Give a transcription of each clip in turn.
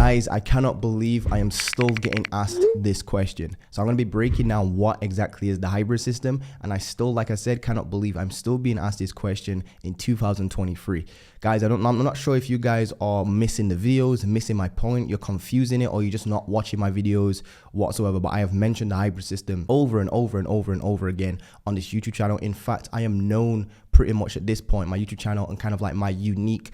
Guys, I cannot believe I am still getting asked this question. So I'm going to be breaking down what exactly is the hybrid system. And I still, like I said, cannot believe I'm still being asked this question in 2023. Guys, I'm not sure if you guys are missing the videos, missing my point, you're confusing it, or you're just not watching my videos whatsoever. But I have mentioned the hybrid system over and over and over and over again on this YouTube channel. In fact, I am known pretty much at this point, my YouTube channel, and kind of like my unique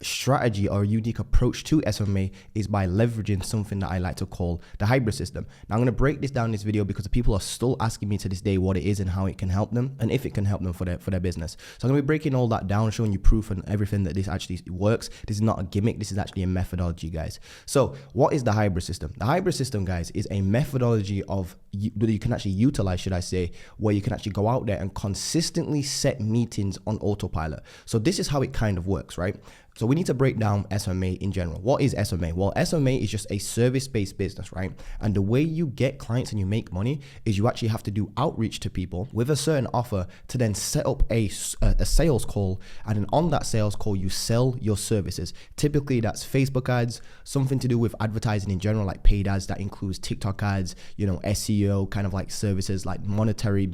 strategy or unique approach to SMMA is by leveraging something that I like to call the hybrid system. Now I'm going to break this down in this video because people are still asking me to this day what it is and how it can help them and if it can help them for their business. So I'm going to be breaking all that down, showing you proof and everything that this actually works. This is not a gimmick. This is actually a methodology, guys. So what is the hybrid system? The hybrid system, guys, is a methodology of that you can actually utilize, should I say, where you can actually go out there and consistently set meetings on autopilot. So this is how it kind of works, right? So we need to break down SMMA in general. What is SMMA? Well, SMMA is just a service-based business, right? And the way you get clients and you make money is you actually have to do outreach to people with a certain offer to then set up a sales call. And then on that sales call, you sell your services. Typically, that's Facebook ads, something to do with advertising in general, like paid ads. That includes TikTok ads, SEO, kind of like services like money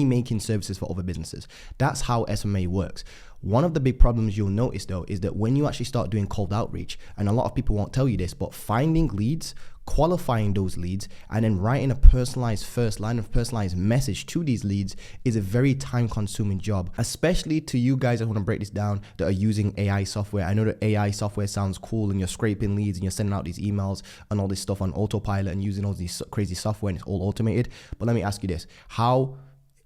making services for other businesses. That's how SMMA works. One of the big problems you'll notice though is that when you actually start doing cold outreach, and a lot of people won't tell you this, but finding leads, qualifying those leads, and then writing a personalized personalized message to these leads is a very time consuming job, especially to you guys that want to break this down that are using AI software. I know that AI software sounds cool and you're scraping leads and you're sending out these emails and all this stuff on autopilot and using all these crazy software and it's all automated. But let me ask you this, how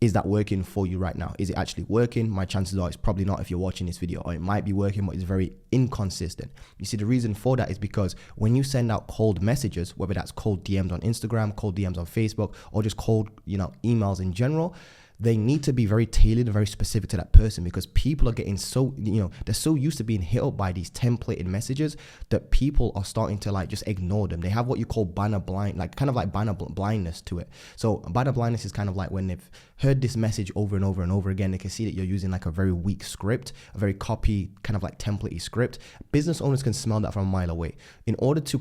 is that working for you right now? Is it actually working? My chances are it's probably not if you're watching this video, or it might be working, but it's very inconsistent. You see, the reason for that is because when you send out cold messages, whether that's cold DMs on Instagram, cold DMs on Facebook, or just cold, emails in general, they need to be very tailored and very specific to that person, because people are getting so, they're so used to being hit up by these templated messages that people are starting to just ignore them. They have what you call banner blind, banner blindness to it. So banner blindness is kind of like when they've heard this message over and over and over again, they can see that you're using a very weak script, a very copy, templatey script. Business owners can smell that from a mile away. In order to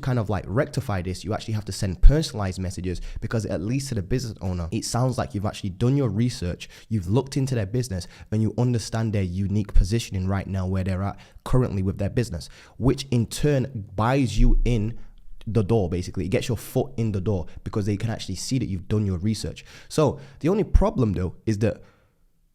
rectify this, you actually have to send personalized messages, because at least to the business owner, it sounds like you've actually done your research, you've looked into their business, and you understand their unique positioning right now where they're at currently with their business, which in turn buys you in the door. Basically, it gets your foot in the door because they can actually see that you've done your research. So the only problem though is that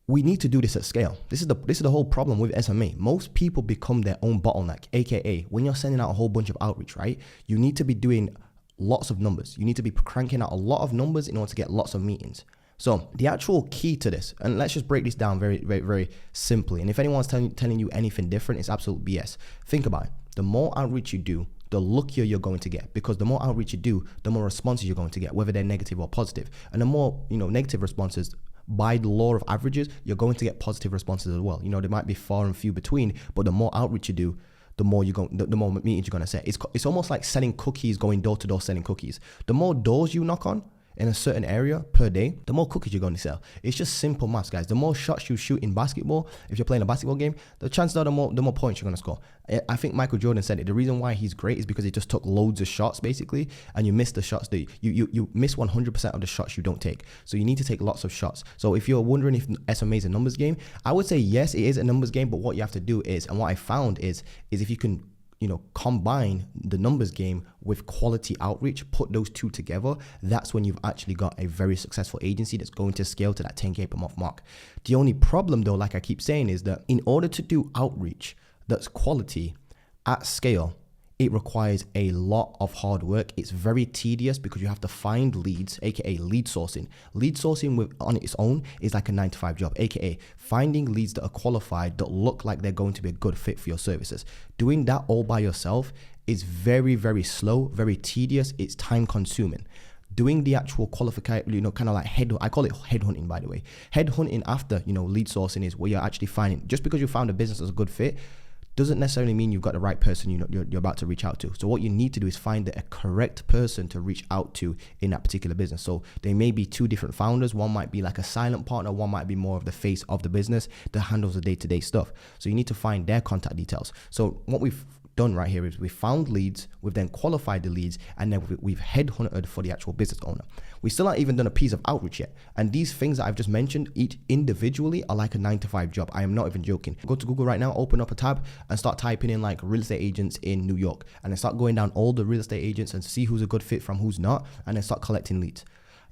we need to do this at scale. This is the whole problem with SMMA. Most people become their own bottleneck, aka when you're sending out a whole bunch of outreach, right? You need to be doing lots of numbers. You need to be cranking out a lot of numbers in order to get lots of meetings. So the actual key to this, and let's just break this down very, very, very simply. And if anyone's telling you anything different, it's absolute BS. Think about it. The more outreach you do, the luckier you're going to get, because the more outreach you do, the more responses you're going to get, whether they're negative or positive. And the more, negative responses, by the law of averages, you're going to get positive responses as well. They might be far and few between, but the more outreach you do, the more the more meetings you're going to set. It's almost like selling cookies, going door to door selling cookies. The more doors you knock on in a certain area per day, the more cookies you're going to sell. It's just simple maths, guys. The more shots you shoot in basketball, if you're playing a basketball game, the chances are the more points you're going to score. I think Michael Jordan said it. The reason why he's great is because he just took loads of shots, basically, and you miss the shots that you miss 100% of the shots you don't take. So you need to take lots of shots. So if you're wondering if SMA is a numbers game, I would say yes, it is a numbers game. But what you have to do is, and what I found is if you can combine the numbers game with quality outreach, put those two together, that's when you've actually got a very successful agency that's going to scale to that 10K per month mark. The only problem though, like I keep saying, is that in order to do outreach that's quality at scale, it requires a lot of hard work. It's very tedious because you have to find leads, aka lead sourcing. Lead sourcing on its own is like a 9-to-5 job, aka finding leads that are qualified, that look like they're going to be a good fit for your services. Doing that all by yourself is very, very slow, very tedious. It's time consuming. Doing the actual qualification, I call it headhunting, by the way. Headhunting after, lead sourcing is where you're actually finding, just because you found a business that's a good fit, doesn't necessarily mean you've got the right person you're about to reach out to. So what you need to do is find a correct person to reach out to in that particular business. So they may be two different founders. One might be like a silent partner. One might be more of the face of the business that handles the day-to-day stuff. So you need to find their contact details. So what we've done right here is we found leads, we've then qualified the leads, and then we've headhunted for the actual business owner. We still haven't even done a piece of outreach yet. And these things that I've just mentioned, each individually, are like a 9-to-5 job. I am not even joking. Go to Google right now, open up a tab and start typing in like real estate agents in New York, and then start going down all the real estate agents and see who's a good fit from who's not, and then start collecting leads.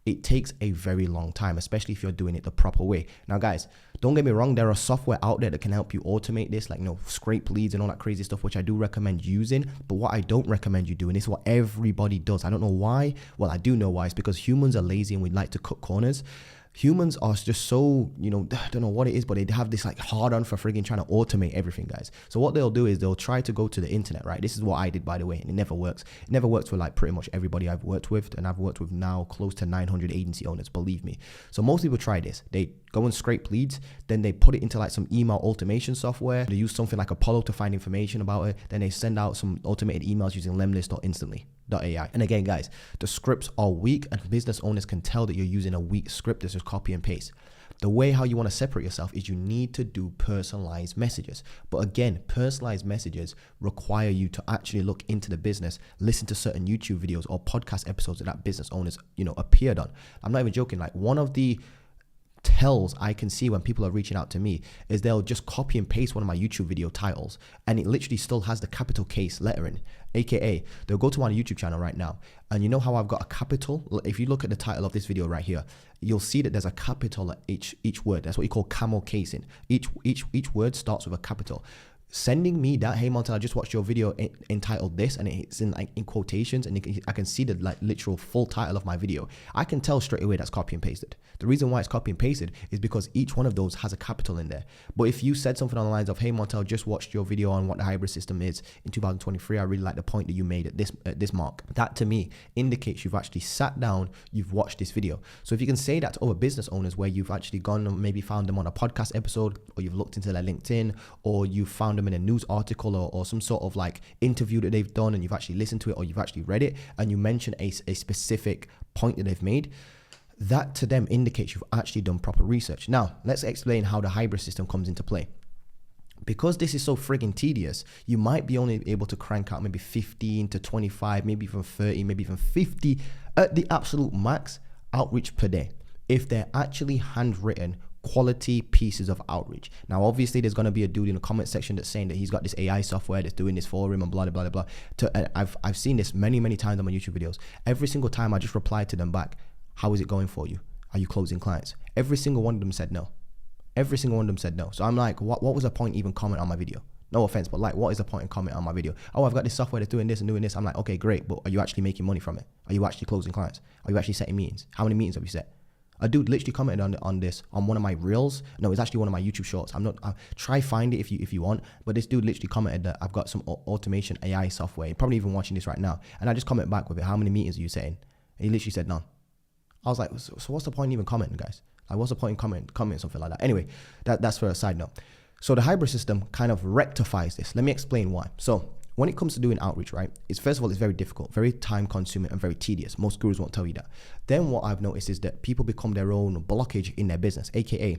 It takes a very long time, especially if you're doing it the proper way. Now, guys, don't get me wrong. There are software out there that can help you automate this, like, scrape leads and all that crazy stuff, which I do recommend using. But what I don't recommend you doing is what everybody does. I don't know why. Well, I do know why. It's because humans are lazy and we like to cut corners. Humans are just so, I don't know what it is, but they have this like hard on for frigging trying to automate everything, guys. So what they'll do is they'll try to go to the internet, right? This is what I did, by the way, and it never works. It never works for like pretty much everybody I've worked with, and I've worked with now close to 900 agency owners, believe me. So most people try this. They go and scrape leads, then they put it into like some email automation software. They use something like Apollo to find information about it. Then they send out some automated emails using Lemlist or Instantly.ai. And again, guys, the scripts are weak, and business owners can tell that you're using a weak script. That's just copy and paste. The way how you want to separate yourself is you need to do personalized messages. But again, personalized messages require you to actually look into the business, listen to certain YouTube videos or podcast episodes that business owners, appeared on. I'm not even joking. Like, one of the tells I can see when people are reaching out to me is they'll just copy and paste one of my YouTube video titles, and it literally still has the capital case lettering, aka they'll go to my YouTube channel right now, and you know how I've got a capital? If you look at the title of this video right here, you'll see that there's a capital at each word. That's what you call camel casing. Each word starts with a capital. Sending me that, hey Montell, I just watched your video entitled this, and it's in quotations, and I can see the like literal full title of my video. I can tell straight away that's copy and pasted. The reason why it's copy and pasted is because each one of those has a capital in there. But if you said something on the lines of, hey Montell, just watched your video on what the hybrid system is in 2023, I really like the point that you made at this mark. That to me indicates you've actually sat down, you've watched this video. So if you can say that to other business owners where you've actually gone and maybe found them on a podcast episode, or you've looked into their LinkedIn, or you found them in a news article or some sort of like interview that they've done, and you've actually listened to it or you've actually read it, and you mention a specific point that they've made, that to them indicates you've actually done proper research. Now, let's explain how the hybrid system comes into play. Because this is so friggin' tedious, you might be only able to crank out maybe 15 to 25, maybe even 30, maybe even 50 at the absolute max outreach per day, if they're actually handwritten quality pieces of outreach. Now, obviously, there's going to be a dude in the comment section that's saying that he's got this AI software that's doing this for him and blah, blah, blah, blah. I've seen this many times on my YouTube videos. Every single time I just reply to them back, how is it going for you? Are you closing clients? Every single one of them said no. Every single one of them said no. So I'm like, what was the point even comment on my video? No offense, but like, what is the point in comment on my video? Oh, I've got this software that's doing this and doing this. I'm like, okay, great. But are you actually making money from it? Are you actually closing clients? Are you actually setting meetings? How many meetings have you set? A dude literally commented on this on one of my reels. No, it's actually one of my YouTube shorts. Try find it if you want. But this dude literally commented that I've got some automation AI software. You're probably even watching this right now. And I just comment back with it. How many meetings are you setting? And he literally said none. I was like, so what's the point in even commenting, commenting, guys? Like, what's the point in commenting something like that? Anyway, that's for a side note. So the hybrid system kind of rectifies this. Let me explain why. So when it comes to doing outreach, right, first of all, it's very difficult, very time consuming and very tedious. Most gurus won't tell you that. Then what I've noticed is that people become their own blockage in their business, aka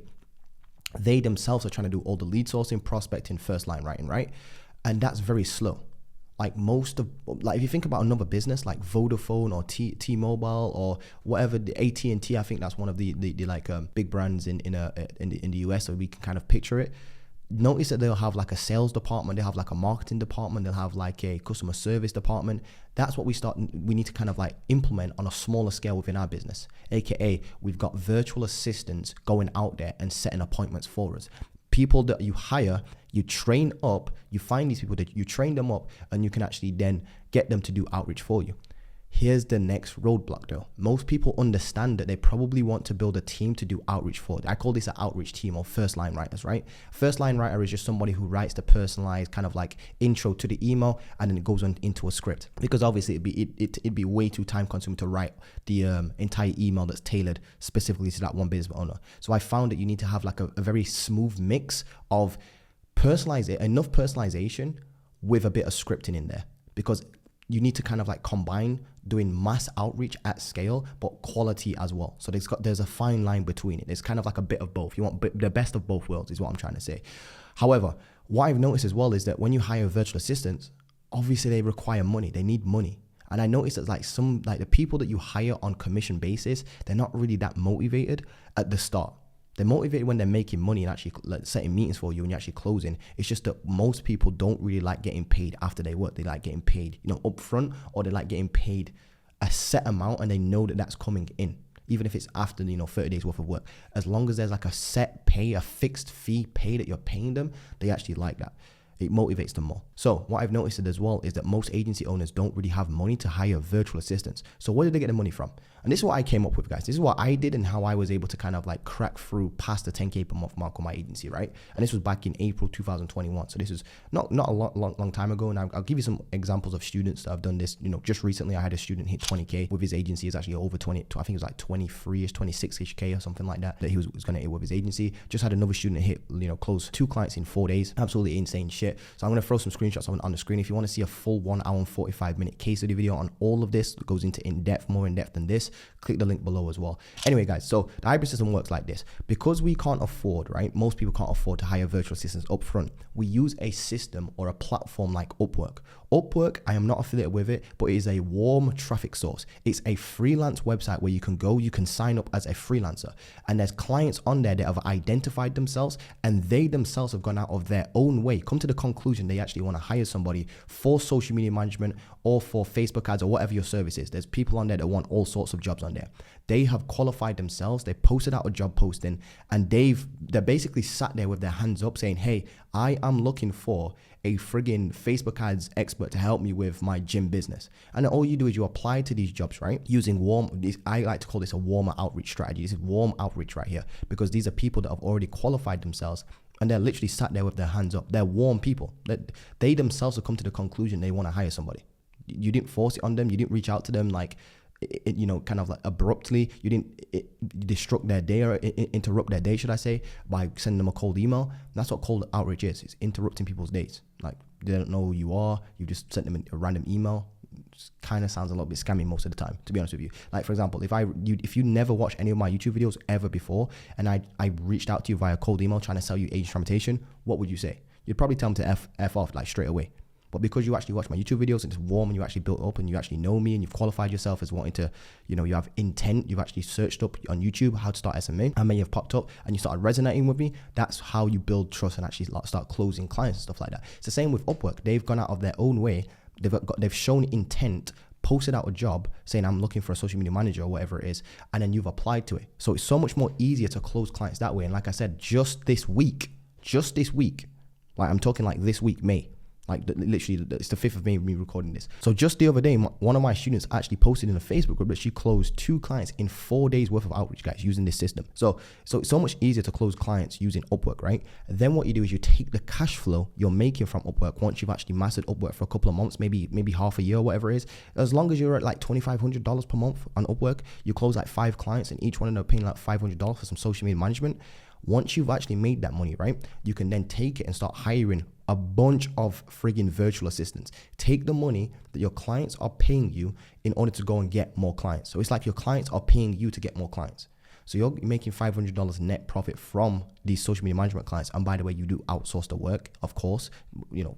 they themselves are trying to do all the lead sourcing, prospecting, first line writing, right? And that's very slow. Like if you think about another business like Vodafone or T-Mobile or whatever, the AT&T, I think that's one of the big brands in the US, so we can kind of picture it. Notice that they'll have like a sales department, they have like a marketing department, they'll have like a customer service department. That's what we need to kind of like implement on a smaller scale within our business, aka we've got virtual assistants going out there and setting appointments for us. People that you hire, you train up, you find these people that you train them up, and you can actually then get them to do outreach for you. Here's the next roadblock though. Most people understand that they probably want to build a team to do outreach for. I call this an outreach team or first line writers, right? First line writer is just somebody who writes the personalized kind of like intro to the email, and then it goes on into a script, because obviously it'd be way too time consuming to write the entire email that's tailored specifically to that one business owner. So I found that you need to have like a very smooth mix of enough personalization with a bit of scripting in there, because you need to kind of like combine doing mass outreach at scale, but quality as well. So there's a fine line between it. There's kind of like a bit of both. You want the best of both worlds is what I'm trying to say. However, what I've noticed as well is that when you hire virtual assistants, obviously they require money. They need money. And I noticed that like the people that you hire on commission basis, they're not really that motivated at the start. They're motivated when they're making money and actually like setting meetings for you and you're actually closing. It's just that most people don't really like getting paid after they work. They like getting paid, up front, or they like getting paid a set amount and they know that that's coming in. Even if it's after, 30 days worth of work. As long as there's like a set pay, a fixed fee pay that you're paying them, they actually like that. It motivates them more. So what I've noticed as well is that most agency owners don't really have money to hire virtual assistants. So where did they get the money from? And this is what I came up with, guys. This is what I did and how I was able to kind of like crack through past the 10K per month mark on my agency, right? And this was back in April 2021. So this is not a long time ago. And I'll give you some examples of students that have done this. Just recently I had a student hit 20K with his agency. It's actually over 20, I think it was like 23-ish, 26-ish K or something like that he was going to hit with his agency. Just had another student hit, close 2 clients in 4 days. Absolutely insane shit. So I'm going to throw some screenshots on the screen. If you want to see a full 1 hour and 45 minute case study video on all of this, that goes into more in depth than this, click the link below as well. Anyway, guys, so the hybrid system works like this. Because we can't afford, right? Most people can't afford to hire virtual assistants up front. We use a system or a platform like Upwork. Upwork, I am not affiliated with it, but it is a warm traffic source. It's a freelance website where you can sign up as a freelancer. And there's clients on there that have identified themselves and they themselves have gone out of their own way, come to the conclusion they actually want to hire somebody for social media management or for Facebook ads or whatever your service is. There's people on there that want all sorts of jobs on there. They have qualified themselves. They posted out a job posting and they're basically sat there with their hands up saying, hey, I am looking for a friggin' Facebook ads expert to help me with my gym business. And all you do is you apply to these jobs, right? Using I like to call this a warmer outreach strategy. This is warm outreach right here, because these are people that have already qualified themselves and they're literally sat there with their hands up. They're warm people. They themselves have come to the conclusion they want to hire somebody. You didn't force it on them. You didn't reach out to them like, kind of like abruptly. You didn't disrupt their day or interrupt their day, should I say, by sending them a cold email. That's what cold outreach is. It's interrupting people's days. Like, they don't know who you are. You just sent them a random email. It kind of sounds a little bit scammy most of the time, to be honest with you. Like, for example, if you never watched any of my YouTube videos ever before and I reached out to you via cold email trying to sell you age fragmentation, what would you say? You'd probably tell them to F off like straight away. But because you actually watch my YouTube videos and it's warm and you actually built up and you actually know me and you've qualified yourself as wanting to, you have intent, you've actually searched up on YouTube how to start SMA and then you've popped up and you started resonating with me, that's how you build trust and actually start closing clients and stuff like that. It's the same with Upwork. They've gone out of their own way. They've shown intent, posted out a job saying I'm looking for a social media manager or whatever it is, and then you've applied to it. So it's so much more easier to close clients that way. And like I said, just this week, like I'm talking like this week, May. Like literally, it's the 5th of May, me recording this. So just the other day, one of my students actually posted in a Facebook group that she closed 2 clients in 4 days worth of outreach, guys, using this system. So it's so much easier to close clients using Upwork, right? And then what you do is you take the cash flow you're making from Upwork once you've actually mastered Upwork for a couple of months, maybe half a year, whatever it is. As long as you're at like $2,500 per month on Upwork, you close like 5 clients and each one of them are paying like $500 for some social media management. Once you've actually made that money, right, you can then take it and start hiring a bunch of friggin' virtual assistants. Take the money that your clients are paying you in order to go and get more clients. So it's like your clients are paying you to get more clients. So you're making $500 net profit from these social media management clients. And by the way, you do outsource the work, of course.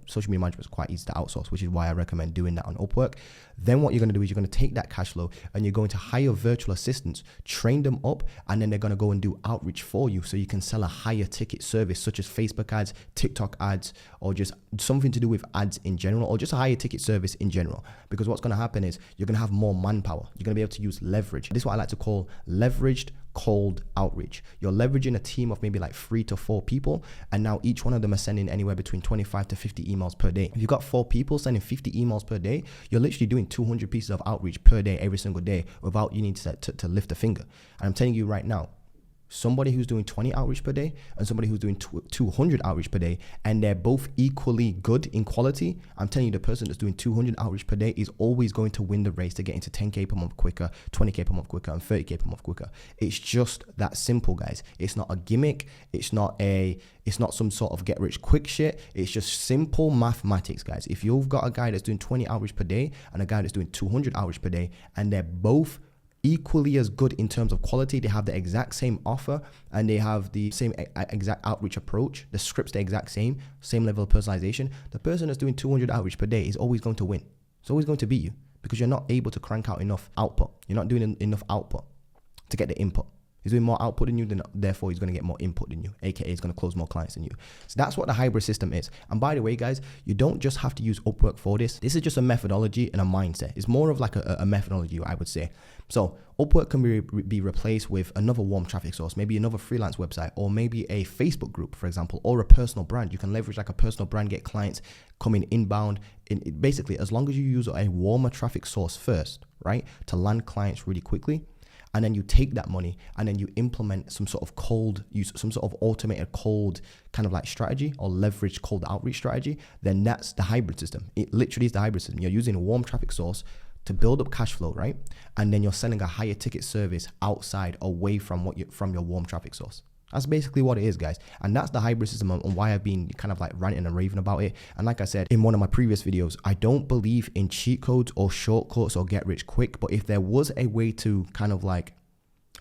Social media management is quite easy to outsource, which is why I recommend doing that on Upwork. Then what you're going to do is you're going to take that cash flow and you're going to hire virtual assistants, train them up, and then they're going to go and do outreach for you so you can sell a higher ticket service such as Facebook ads, TikTok ads, or just something to do with ads in general, or just a higher ticket service in general. Because what's going to happen is you're going to have more manpower. You're going to be able to use leverage. This is what I like to call leveraged cold outreach. You're leveraging a team of maybe like 3 to 4 people, and now each one of them are sending anywhere between 25 to 50 emails per day. If you've got 4 people sending 50 emails per day, you're literally doing 200 pieces of outreach per day, every single day, without you need to lift a finger. And I'm telling you right now, somebody who's doing 20 outreach per day and somebody who's doing 200 outreach per day, and they're both equally good in quality, I'm telling you, the person that's doing 200 outreach per day is always going to win the race to get into 10K per month quicker, 20K per month quicker, and 30K per month quicker. It's just that simple, guys. It's not a gimmick. It's not some sort of get rich quick shit. It's just simple mathematics, guys. If you've got a guy that's doing 20 outreach per day and a guy that's doing 200 outreach per day, and they're both equally as good in terms of quality. They have the exact same offer and they have the same exact outreach approach. The script's the exact same level of personalization. The person that's doing 200 outreach per day is always going to win. It's always going to beat you because you're not able to crank out enough output. You're not doing enough output to get the input. He's doing more output than you, then therefore he's going to get more input than you, aka he's going to close more clients than you. So that's what the hybrid system is. And by the way, guys, you don't just have to use Upwork for this. This is just a methodology and a mindset. It's more of like a methodology, I would say. So Upwork can be replaced with another warm traffic source, maybe another freelance website, or maybe a Facebook group, for example, or a personal brand. You can leverage like a personal brand, get clients coming inbound. Basically, as long as you use a warmer traffic source first, right, to land clients really quickly, and then you take that money and then you implement some sort of some sort of automated cold kind of like strategy or leverage cold outreach strategy, then that's the hybrid system. It literally is the hybrid system. You're using a warm traffic source to build up cash flow, right? And then you're selling a higher ticket service outside, away from from your warm traffic source. That's basically what it is, guys. And that's the hybrid system and why I've been kind of like ranting and raving about it. And like I said in one of my previous videos, I don't believe in cheat codes or shortcuts or get rich quick. But if there was a way to kind of like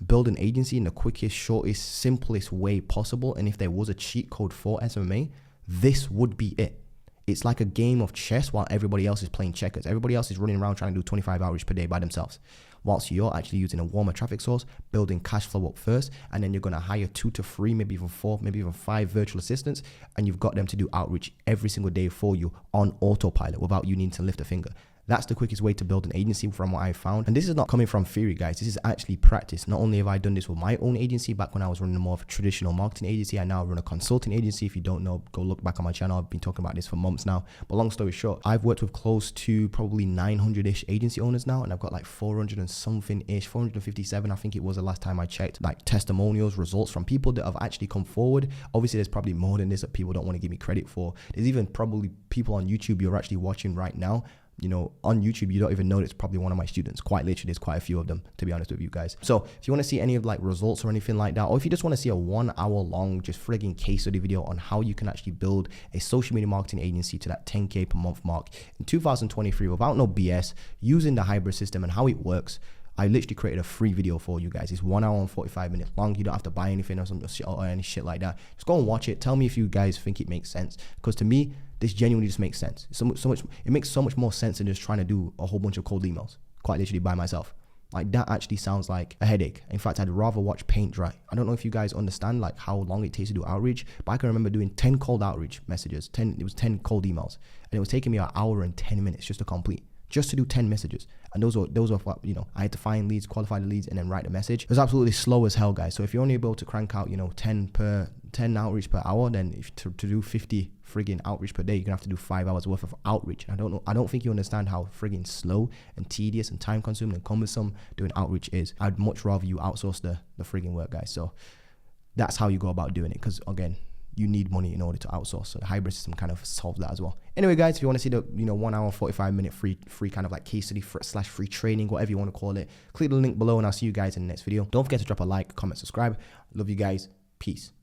build an agency in the quickest, shortest, simplest way possible, and if there was a cheat code for SMMA, this would be it. It's like a game of chess while everybody else is playing checkers. Everybody else is running around trying to do 25 hours per day by themselves, whilst you're actually using a warmer traffic source, building cash flow up first, and then you're going to hire 2 to 3, maybe even 4, maybe even 5 virtual assistants, and you've got them to do outreach every single day for you on autopilot without you needing to lift a finger. That's the quickest way to build an agency from what I found. And this is not coming from theory, guys. This is actually practice. Not only have I done this with my own agency back when I was running a more of a traditional marketing agency, I now run a consulting agency. If you don't know, go look back on my channel. I've been talking about this for months now. But long story short, I've worked with close to probably 900-ish agency owners now. And I've got like 400 and something-ish, 457, I think it was the last time I checked, like testimonials, results from people that have actually come forward. Obviously, there's probably more than this that people don't want to give me credit for. There's even probably people on YouTube you're actually watching right now. You know, on YouTube, you don't even know it's probably one of my students. Quite literally, there's quite a few of them, to be honest with you guys. So if you want to see any of like results or anything like that, or if you just want to see a 1 hour long, just frigging case study video on how you can actually build a social media marketing agency to that 10K per month mark in 2023 without no BS, using the hybrid system and how it works, I literally created a free video for you guys. It's 1 hour and 45 minutes long. You don't have to buy anything or some shit or any shit like that. Just go and watch it. Tell me if you guys think it makes sense. Because to me, this genuinely just makes sense. It makes so much more sense than just trying to do a whole bunch of cold emails, quite literally by myself. Like that actually sounds like a headache. In fact, I'd rather watch paint dry. I don't know if you guys understand like how long it takes to do outreach, but I can remember doing 10 cold outreach messages. It was 10 cold emails, and it was taking me an hour and 10 minutes just to complete. Just to do 10 messages. And those were what, you know, I had to find leads, qualify the leads, and then write the message. It was absolutely slow as hell, guys. So if you're only able to crank out, you know, 10 outreach per hour, then if to do 50 friggin' outreach per day, you're gonna have to do 5 hours worth of outreach. And I don't think you understand how friggin' slow and tedious and time consuming and cumbersome doing outreach is. I'd much rather you outsource the friggin' work, guys. So that's how you go about doing it. Because again, you need money in order to outsource. So the hybrid system kind of solves that as well. Anyway, guys, if you want to see the 1 hour 45 minute free kind of like case study / free training, whatever you want to call it, click the link below and I'll see you guys in the next video. Don't forget to drop a like, comment, subscribe. Love you guys. Peace.